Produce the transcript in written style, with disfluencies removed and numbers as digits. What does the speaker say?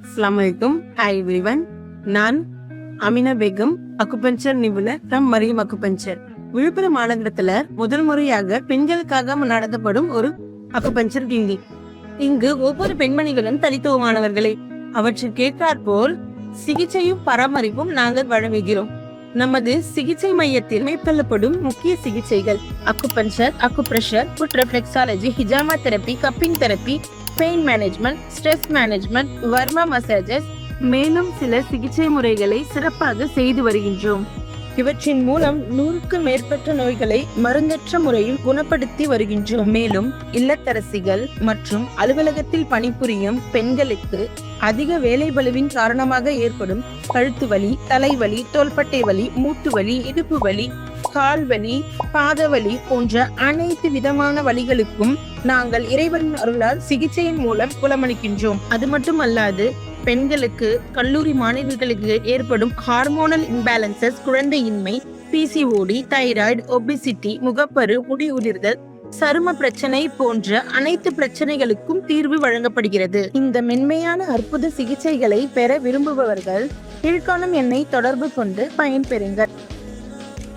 அஸ்ஸலாமு அலைக்கும். Hi everyone. நான் அமினா பேகம், அக்குபஞ்சர் நிபுணர் ஃப்ரம் மரியம் அக்குபஞ்சர். விழுப்புரம் மாநகரத்துல முதல் முறையாக பெண்களுக்காக நடத்தப்படும் ஒரு அக்குபஞ்சர் கிளினிக். இங்கு ஒவ்வொரு பெண்மணிகளும் தனித்துவமானவர்களே. அவற்றுக்கு ஏற்றாற்போல் சிகிச்சையும் பராமரிப்பும் நாங்கள் வழங்குகிறோம். நமது சிகிச்சை மையத்தில் மேற்கொள்ளப்படும் முக்கிய சிகிச்சைகள் அக்குபஞ்சர், அக்குப்ரெஷர், ஃபுட் ரெஃப்ளெக்ஸாலஜி, ஹிஜாமா therapy, cupping therapy, pain management, stress management, varma massages, மேலும் சில சிகிச்சை முறைகளை சிறப்பாக செய்து வருகின்றோம். இவற்றின் மூலம் 100க்கும் மேற்பட்ட நோய்களை மருந்தற்ற முறையில் குணப்படுத்தி வருகின்றோம். மேலும் இல்லத்தரசிகள் மற்றும் அலுவலகத்தில் பணிபுரியும் பெண்களுக்கு அதிக வேலை பளுவின் காரணமாக ஏற்படும் கழுத்து வலி, தலைவலி, தோள்பட்டை வலி, மூட்டு வலி, இடுப்பு வலி, கால் வலி, பாத வலி போன்ற அனைத்து விதமான வலிகளுக்கும் நாங்கள் இறைவன் அருளால் சிகிச்சையின் மூலம் குணமளிக்கின்றோம். அது மட்டுமல்லாது பெண்களுக்கு, கல்லூரி மாணவிகளுக்கு ஏற்படும் ஹார்மோனல் இம்பேலன்சஸ், குழந்தையின்மை, பிசிஓடி, தைராய்டு, ஒபிசிட்டி, முகப்பரு, முடி உதிர்தல், சரும பிரச்சனை போன்ற அனைத்து பிரச்சனைகளுக்கும் தீர்வு வழங்கப்படுகிறது. இந்த மென்மையான அற்புத சிகிச்சைகளை பெற விரும்புபவர்கள் கீழ்காணும் எண்ணை தொடர்பு கொண்டு பயன்பெறுங்கள்.